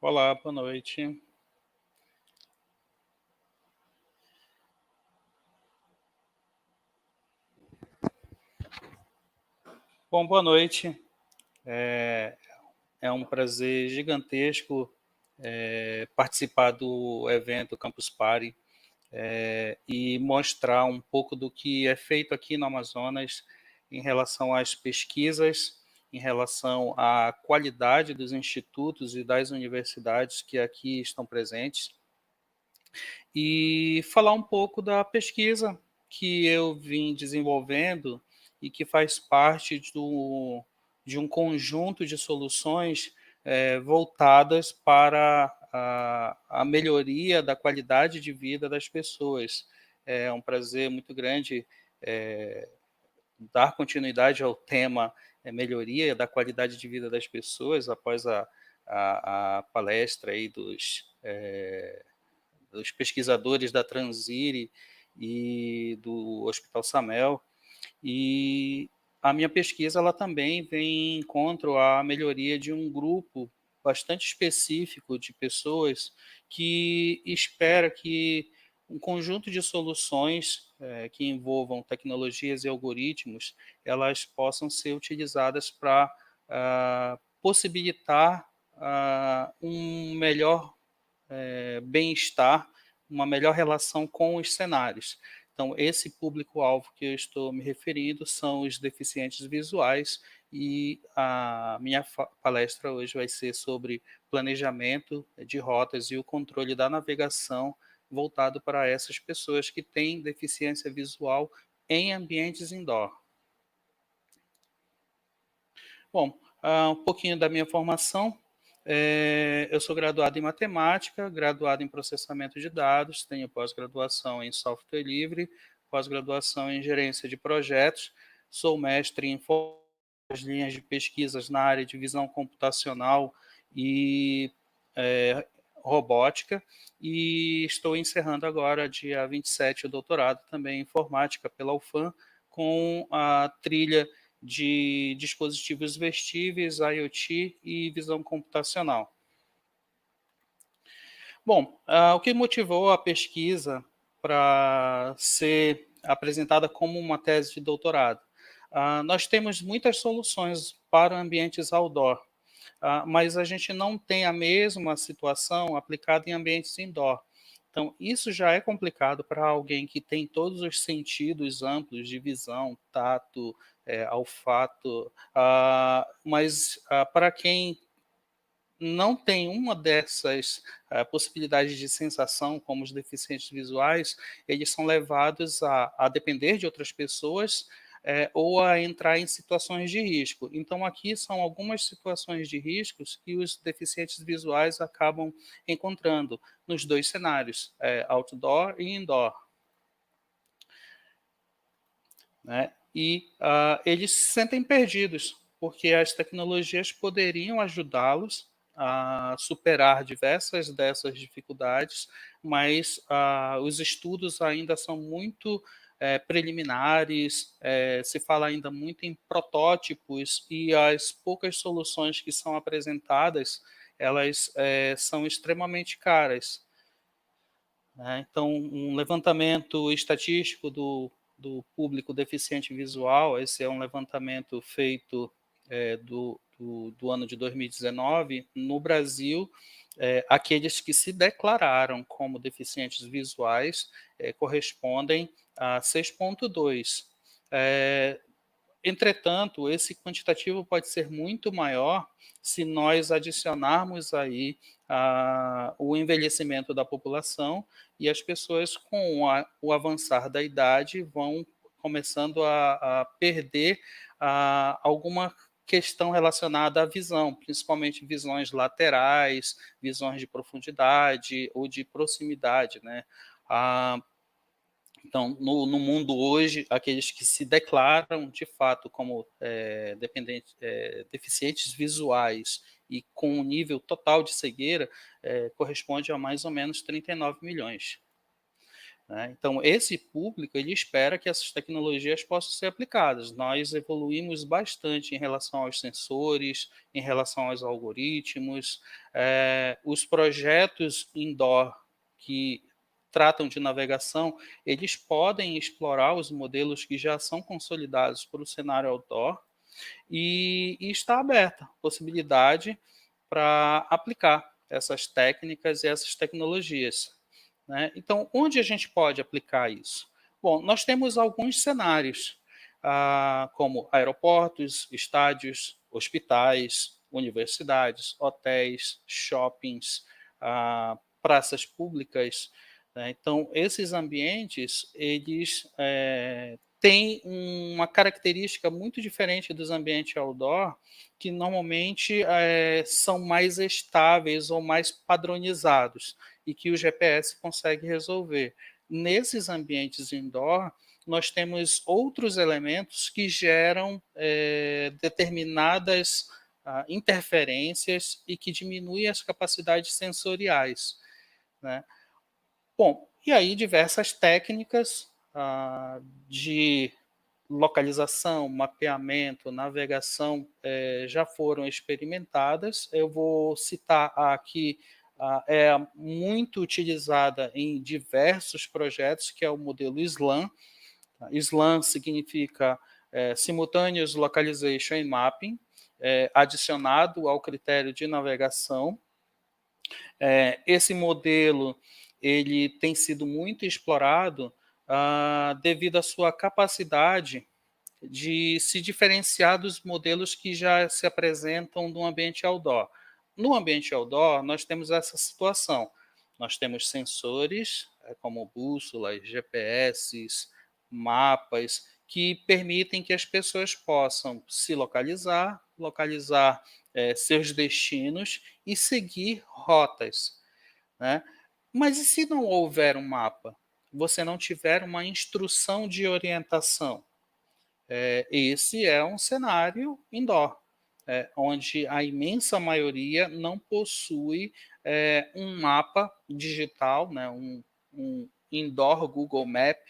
Olá, boa noite. Bom, boa noite. É um prazer gigantesco participar do evento Campus Party e mostrar um pouco do que é feito aqui no Amazonas em relação às pesquisas, em relação à qualidade dos institutos e das universidades que aqui estão presentes, e falar um pouco da pesquisa que eu vim desenvolvendo e que faz parte de um conjunto de soluções voltadas para a melhoria da qualidade de vida das pessoas. É um prazer muito grande eh, dar continuidade ao tema melhoria da qualidade de vida das pessoas após a palestra aí dos pesquisadores da Transire e do Hospital Samel. E a minha pesquisa ela também vem em encontro à melhoria de um grupo bastante específico de pessoas que espera que um conjunto de soluções que envolvam tecnologias e algoritmos, elas possam ser utilizadas para possibilitar um melhor bem-estar, uma melhor relação com os cenários. Então, esse público-alvo que eu estou me referindo são os deficientes visuais e a minha palestra hoje vai ser sobre planejamento de rotas e o controle da navegação voltado para essas pessoas que têm deficiência visual em ambientes indoor. Bom, um pouquinho da minha formação. Eu sou graduado em matemática, graduado em processamento de dados, tenho pós-graduação em software livre, pós-graduação em gerência de projetos, sou mestre em as linhas de pesquisas na área de visão computacional e robótica, e estou encerrando agora, dia 27, o doutorado também em informática pela UFAM, com a trilha de dispositivos vestíveis, IoT e visão computacional. Bom, o que motivou a pesquisa para ser apresentada como uma tese de doutorado? Nós temos muitas soluções para ambientes outdoor, mas a gente não tem a mesma situação aplicada em ambientes indoor. Então, isso já é complicado para alguém que tem todos os sentidos amplos de visão, tato, olfato, mas para quem não tem uma dessas possibilidades de sensação, como os deficientes visuais, eles são levados a depender de outras pessoas ou a entrar em situações de risco. Então, aqui são algumas situações de riscos que os deficientes visuais acabam encontrando nos dois cenários, outdoor e indoor. Né? E eles se sentem perdidos, porque as tecnologias poderiam ajudá-los a superar diversas dessas dificuldades, mas os estudos ainda são muito preliminares, se fala ainda muito em protótipos e as poucas soluções que são apresentadas, elas são extremamente caras. Né? Então, um levantamento estatístico do público deficiente visual, esse é um levantamento feito do ano de 2019, no Brasil, aqueles que se declararam como deficientes visuais correspondem a 6,2. Entretanto, esse quantitativo pode ser muito maior se nós adicionarmos aí o envelhecimento da população e as pessoas com o avançar da idade vão começando a perder alguma questão relacionada à visão, principalmente visões laterais, visões de profundidade ou de proximidade, né? Então, no mundo hoje, aqueles que se declaram de fato como deficientes visuais e com um nível total de cegueira corresponde a mais ou menos 39 milhões. né? Então, esse público, ele espera que essas tecnologias possam ser aplicadas. Nós evoluímos bastante em relação aos sensores, em relação aos algoritmos, os projetos indoor que tratam de navegação, eles podem explorar os modelos que já são consolidados para o cenário outdoor, e está aberta a possibilidade para aplicar essas técnicas e essas tecnologias, né? Então, onde a gente pode aplicar isso? Bom, nós temos alguns cenários, como aeroportos, estádios, hospitais, universidades, hotéis, shoppings, praças públicas, né? Então, esses ambientes, eles têm uma característica muito diferente dos ambientes outdoor, que normalmente são mais estáveis ou mais padronizados, e que o GPS consegue resolver. Nesses ambientes indoor, nós temos outros elementos que geram determinadas interferências e que diminuem as capacidades sensoriais, né? Bom, e aí diversas técnicas de localização, mapeamento, navegação já foram experimentadas. Eu vou citar aqui, é muito utilizada em diversos projetos, que é o modelo SLAM. SLAM significa Simultaneous Localization and Mapping, adicionado ao critério de navegação. Esse modelo ele tem sido muito explorado devido à sua capacidade de se diferenciar dos modelos que já se apresentam no ambiente outdoor. No ambiente outdoor, nós temos essa situação. Nós temos sensores, como bússolas, GPS, mapas, que permitem que as pessoas possam se localizar seus destinos e seguir rotas, né? Mas e se não houver um mapa? Você não tiver uma instrução de orientação? Esse é um cenário indoor, onde a imensa maioria não possui um mapa digital, né, um indoor Google Map,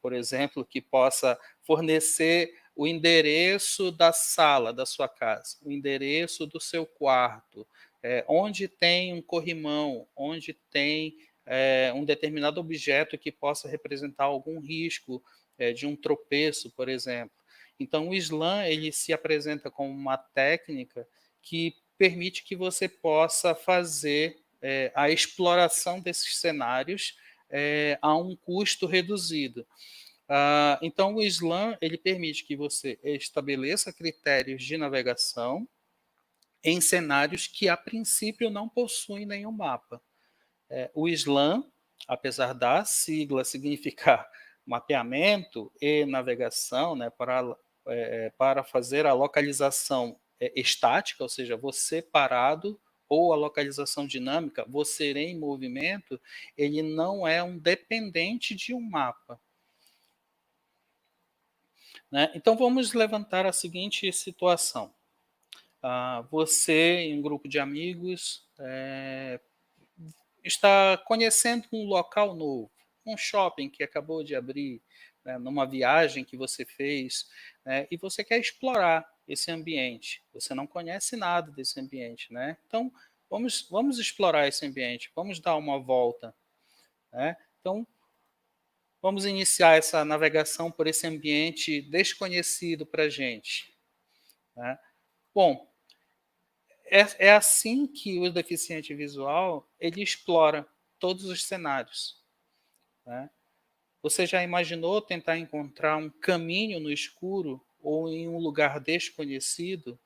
por exemplo, que possa fornecer o endereço da sala da sua casa, o endereço do seu quarto, onde tem um corrimão, onde tem um determinado objeto que possa representar algum risco de um tropeço, por exemplo. Então, o Slam ele se apresenta como uma técnica que permite que você possa fazer a exploração desses cenários a um custo reduzido. Então, o Slam ele permite que você estabeleça critérios de navegação em cenários que, a princípio, não possuem nenhum mapa. O Slam, apesar da sigla significar mapeamento e navegação, né, para fazer a localização estática, ou seja, você parado, ou a localização dinâmica, você em movimento, ele não é um dependente de um mapa, né? Então vamos levantar a seguinte situação. Você, em um grupo de amigos, está conhecendo um local novo, um shopping que acabou de abrir, né, numa viagem que você fez, né, e você quer explorar esse ambiente. Você não conhece nada desse ambiente, né? Então, vamos explorar esse ambiente, vamos dar uma volta, né? Então, vamos iniciar essa navegação por esse ambiente desconhecido para a gente, né? Bom, é assim que o deficiente visual ele explora todos os cenários, né? Você já imaginou tentar encontrar um caminho no escuro ou em um lugar desconhecido,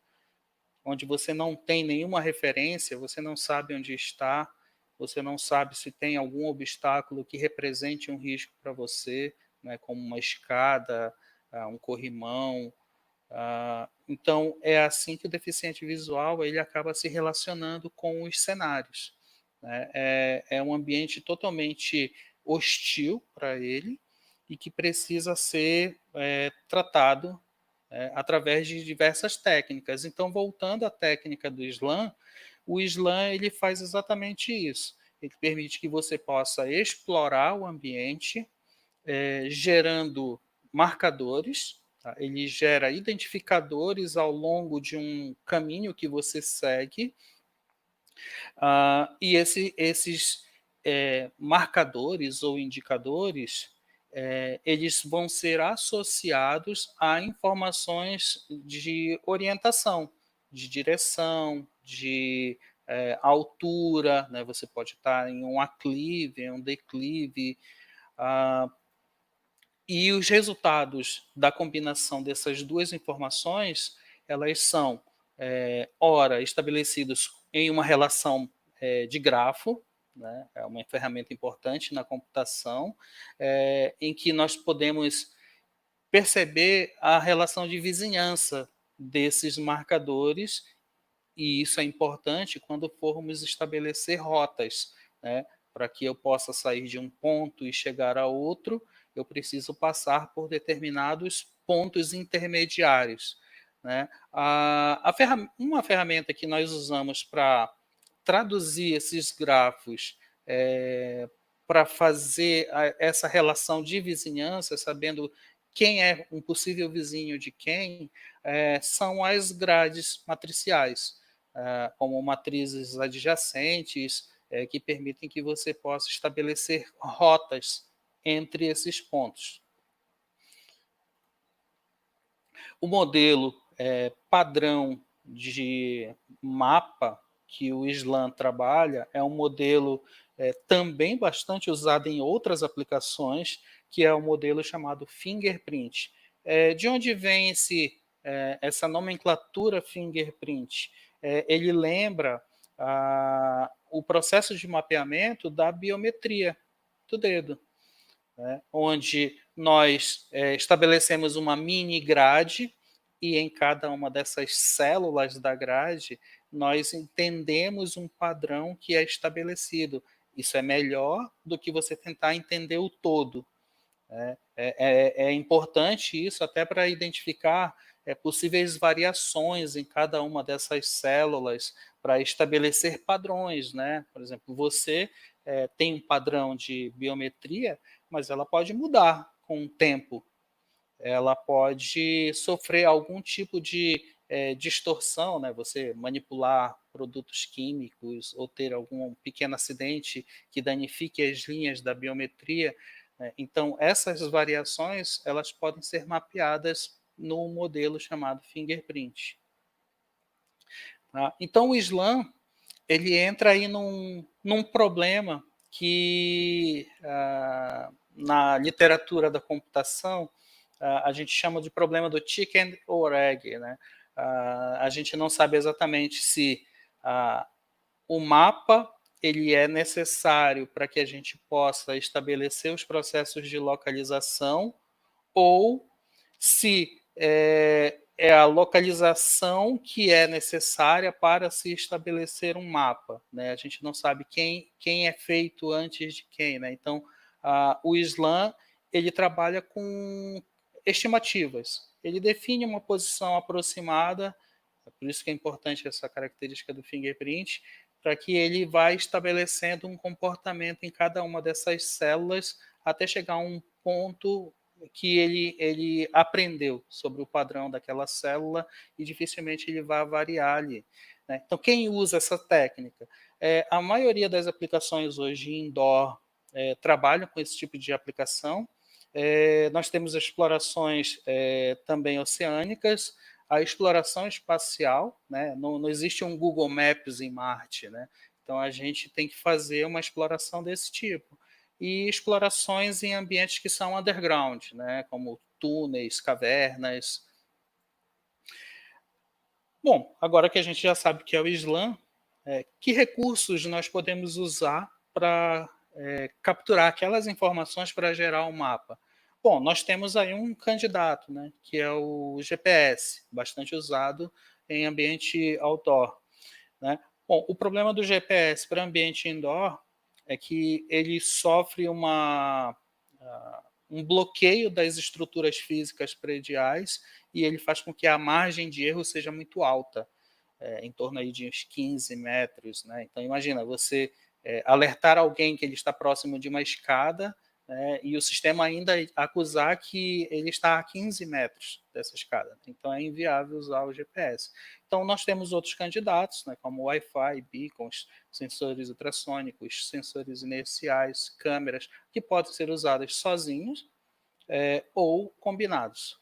onde você não tem nenhuma referência, você não sabe onde está, você não sabe se tem algum obstáculo que represente um risco para você, né, como uma escada, um corrimão. Então, é assim que o deficiente visual ele acaba se relacionando com os cenários, né? É um ambiente totalmente hostil para ele e que precisa ser tratado através de diversas técnicas. Então, voltando à técnica do Slam, o Slam ele faz exatamente isso. ele permite que você possa explorar o ambiente, gerando marcadores, tá? Ele gera identificadores ao longo de um caminho que você segue, e esses marcadores ou indicadores, eles vão ser associados a informações de orientação, de direção, de altura, né? Você pode estar em um aclive, em um declive, e os resultados da combinação dessas duas informações, elas são, ora, estabelecidos em uma relação de grafo, né? É uma ferramenta importante na computação, em que nós podemos perceber a relação de vizinhança desses marcadores, e isso é importante quando formos estabelecer rotas, né? Para que eu possa sair de um ponto e chegar a outro, eu preciso passar por determinados pontos intermediários, né? Uma ferramenta que nós usamos para traduzir esses grafos, para fazer essa relação de vizinhança, sabendo quem é um possível vizinho de quem, são as grades matriciais, como matrizes adjacentes, que permitem que você possa estabelecer rotas entre esses pontos. O modelo padrão de mapa que o Slam trabalha é um modelo também bastante usado em outras aplicações, que é o modelo chamado fingerprint. De onde vem essa nomenclatura fingerprint? Ele lembra o processo de mapeamento da biometria do dedo, né? Onde nós estabelecemos uma mini grade, e em cada uma dessas células da grade nós entendemos um padrão que é estabelecido. Isso é melhor do que você tentar entender o todo, né? É importante isso até para identificar possíveis variações em cada uma dessas células, para estabelecer padrões, né? Por exemplo, você tem um padrão de biometria, mas ela pode mudar com o tempo. Ela pode sofrer algum tipo de distorção, né? Você manipular produtos químicos ou ter algum pequeno acidente que danifique as linhas da biometria, né? Então, essas variações elas podem ser mapeadas no modelo chamado fingerprint. Tá? Então, o Slam ele entra aí num problema que na literatura da computação a gente chama de problema do chicken or egg, né? A gente não sabe exatamente se o mapa ele é necessário para que a gente possa estabelecer os processos de localização, ou se é a localização que é necessária para se estabelecer um mapa, né? A gente não sabe quem é feito antes de quem, né? Então, o Slam ele trabalha com estimativas. Ele define uma posição aproximada, por isso que é importante essa característica do fingerprint, para que ele vá estabelecendo um comportamento em cada uma dessas células até chegar a um ponto que ele aprendeu sobre o padrão daquela célula e dificilmente ele vai variar ali, né? Então, quem usa essa técnica? A maioria das aplicações hoje indoor trabalham com esse tipo de aplicação. Nós temos explorações também oceânicas, a exploração espacial, né? Não existe um Google Maps em Marte, né? Então a gente tem que fazer uma exploração desse tipo. E explorações em ambientes que são underground, né? Como túneis, cavernas. Bom, agora que a gente já sabe o que é o Slam, que recursos nós podemos usar para capturar aquelas informações para gerar um mapa? Bom, nós temos aí um candidato, né, que é o GPS, bastante usado em ambiente outdoor, né? Bom, o problema do GPS para ambiente indoor é que ele sofre um bloqueio das estruturas físicas prediais, e ele faz com que a margem de erro seja muito alta, em torno aí de uns 15 metros, né? Então imagina, você alertar alguém que ele está próximo de uma escada, e o sistema ainda acusar que ele está a 15 metros dessa escada. Então, é inviável usar o GPS. Então, nós temos outros candidatos, né, como Wi-Fi, beacons, sensores ultrassônicos, sensores inerciais, câmeras, que podem ser usados sozinhos ou combinados.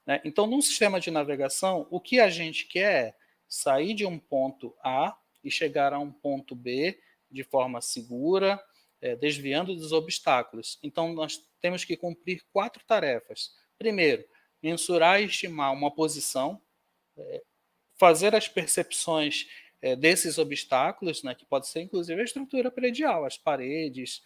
Né? Então, num sistema de navegação, o que a gente quer é sair de um ponto A e chegar a um ponto B de forma segura, desviando dos obstáculos. Então, nós temos que cumprir 4 tarefas. Primeiro, mensurar e estimar uma posição, fazer as percepções desses obstáculos, né, que pode ser inclusive a estrutura predial, as paredes,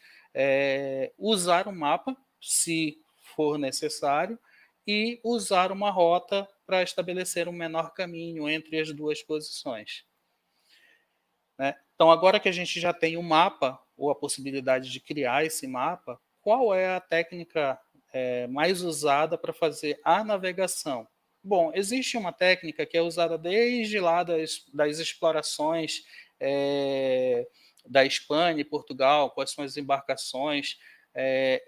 usar um mapa, se for necessário, e usar uma rota para estabelecer um menor caminho entre as duas posições. Né? Então, agora que a gente já tem um mapa, ou a possibilidade de criar esse mapa, qual é a técnica mais usada para fazer a navegação? Bom, existe uma técnica que é usada desde lá das explorações da Espanha e Portugal, quais são as embarcações,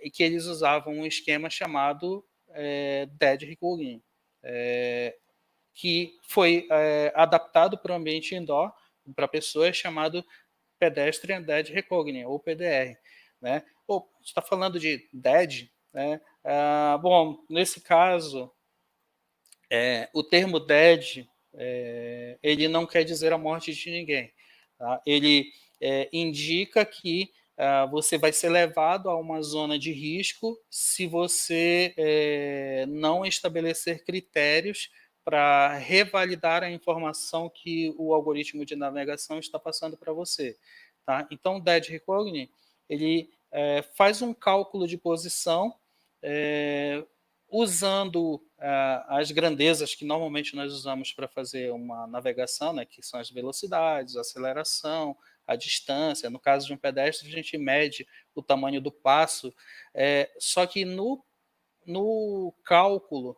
e que eles usavam um esquema chamado Dead Reckoning, que foi adaptado para o ambiente indoor, para pessoas, chamado Pedestrian Dead Reckoning, ou PDR. Né? Você está falando de dead, né? Bom, nesse caso, o termo dead, ele não quer dizer a morte de ninguém. Tá? Ele indica que você vai ser levado a uma zona de risco se você não estabelecer critérios para revalidar a informação que o algoritmo de navegação está passando para você. Tá? Então, o Dead Reckoning, ele faz um cálculo de posição usando as grandezas que normalmente nós usamos para fazer uma navegação, né, que são as velocidades, a aceleração, a distância. No caso de um pedestre, a gente mede o tamanho do passo, só que no cálculo,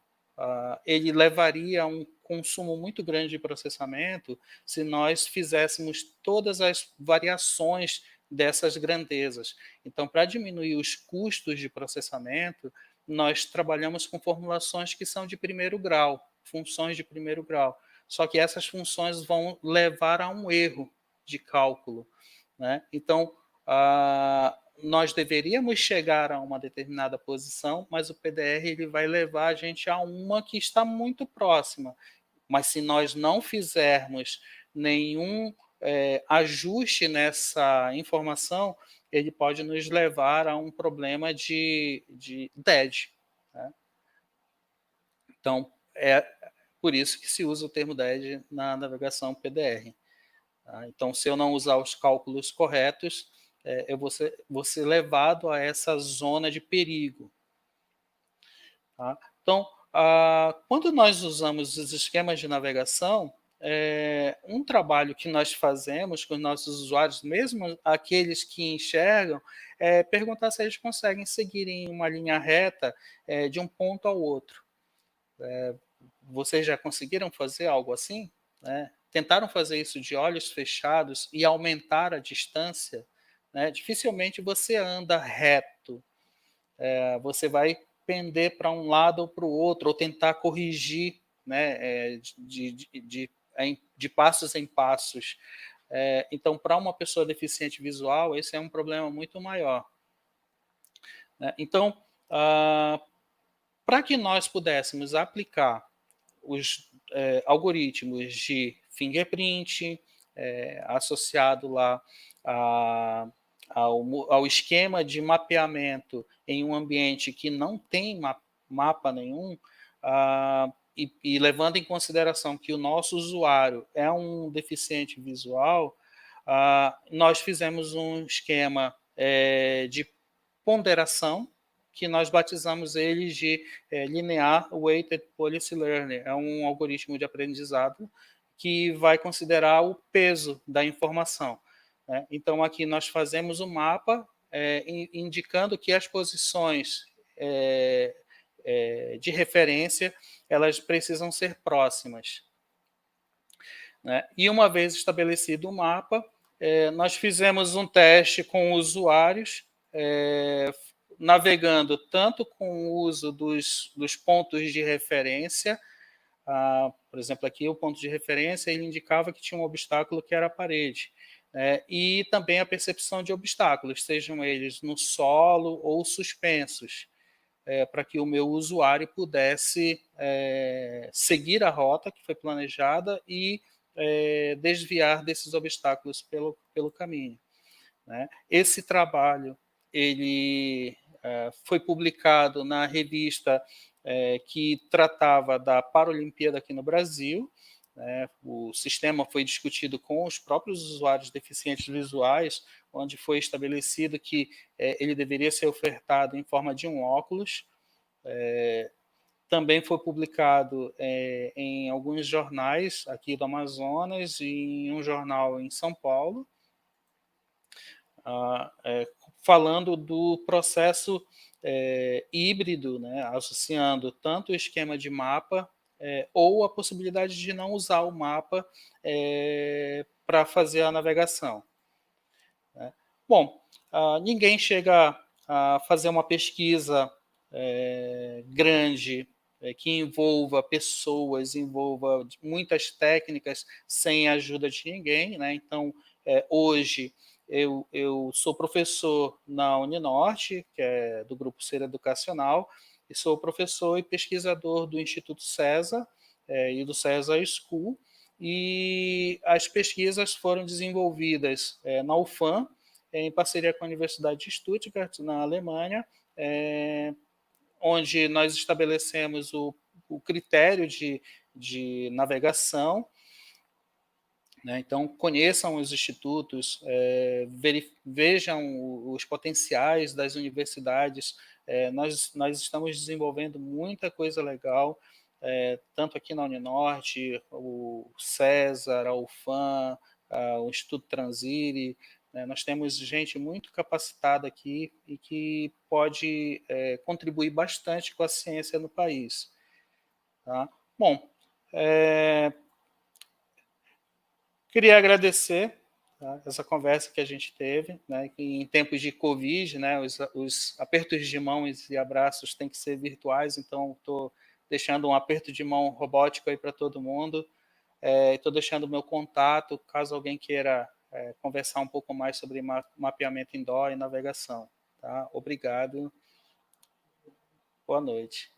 ele levaria a um consumo muito grande de processamento se nós fizéssemos todas as variações dessas grandezas. Então, para diminuir os custos de processamento, nós trabalhamos com formulações que são de primeiro grau, funções de primeiro grau. Só que essas funções vão levar a um erro de cálculo. Né? Então, nós deveríamos chegar a uma determinada posição, mas o PDR ele vai levar a gente a uma que está muito próxima. Mas se nós não fizermos nenhum ajuste nessa informação, ele pode nos levar a um problema de dead. Né? Então, é por isso que se usa o termo dead na navegação PDR. Tá? Então, se eu não usar os cálculos corretos, eu vou ser levado a essa zona de perigo. Tá? Então, quando nós usamos os esquemas de navegação, um trabalho que nós fazemos com os nossos usuários, mesmo aqueles que enxergam, é perguntar se eles conseguem seguir em uma linha reta de um ponto ao outro. Vocês já conseguiram fazer algo assim? Né? Tentaram fazer isso de olhos fechados e aumentar a distância? Né? Dificilmente você anda reto. Você vai pender para um lado ou para o outro, ou tentar corrigir, né, de passos em passos. Então, para uma pessoa deficiente visual, esse é um problema muito maior. Né? Então, para que nós pudéssemos aplicar os algoritmos de fingerprint, associado lá ao esquema de mapeamento em um ambiente que não tem mapa nenhum, e levando em consideração que o nosso usuário é um deficiente visual, nós fizemos um esquema de ponderação, que nós batizamos ele de Linear Weighted Policy Learning. É um algoritmo de aprendizado que vai considerar o peso da informação. Né? Então, aqui nós fazemos um mapa indicando que as posições de referência elas precisam ser próximas. Né? E uma vez estabelecido o mapa, nós fizemos um teste com usuários, navegando tanto com o uso dos pontos de referência. Por exemplo, aqui o ponto de referência ele indicava que tinha um obstáculo que era a parede, né? E também a percepção de obstáculos, sejam eles no solo ou suspensos, para que o meu usuário pudesse seguir a rota que foi planejada e desviar desses obstáculos pelo caminho, né? Esse trabalho ele foi publicado na revista que tratava da Paralimpíada aqui no Brasil, né? O sistema foi discutido com os próprios usuários deficientes visuais, onde foi estabelecido que ele deveria ser ofertado em forma de um óculos. Também foi publicado em alguns jornais aqui do Amazonas e em um jornal em São Paulo, falando do processo híbrido, né, associando tanto o esquema de mapa ou a possibilidade de não usar o mapa para fazer a navegação, né? Bom, ninguém chega a fazer uma pesquisa grande que envolva pessoas, envolva muitas técnicas sem a ajuda de ninguém, né? Então, hoje eu sou professor na Uninorte, que é do Grupo Ser Educacional, e sou professor e pesquisador do Instituto César e do César School, e as pesquisas foram desenvolvidas na UFAM, em parceria com a Universidade de Stuttgart, na Alemanha, onde nós estabelecemos o critério de navegação, né? Então, conheçam os institutos, vejam os potenciais das universidades. Nós estamos desenvolvendo muita coisa legal, tanto aqui na Uninorte, o César, a UFAM, o Instituto Transire, né? Nós temos gente muito capacitada aqui e que pode contribuir bastante com a ciência no país. Tá? Bom, queria agradecer, tá, essa conversa que a gente teve, né, que em tempos de Covid, né, os apertos de mãos e abraços têm que ser virtuais, então estou deixando um aperto de mão robótico aí para todo mundo. Estou deixando o meu contato, caso alguém queira conversar um pouco mais sobre mapeamento indoor e navegação. Tá? Obrigado. Boa noite.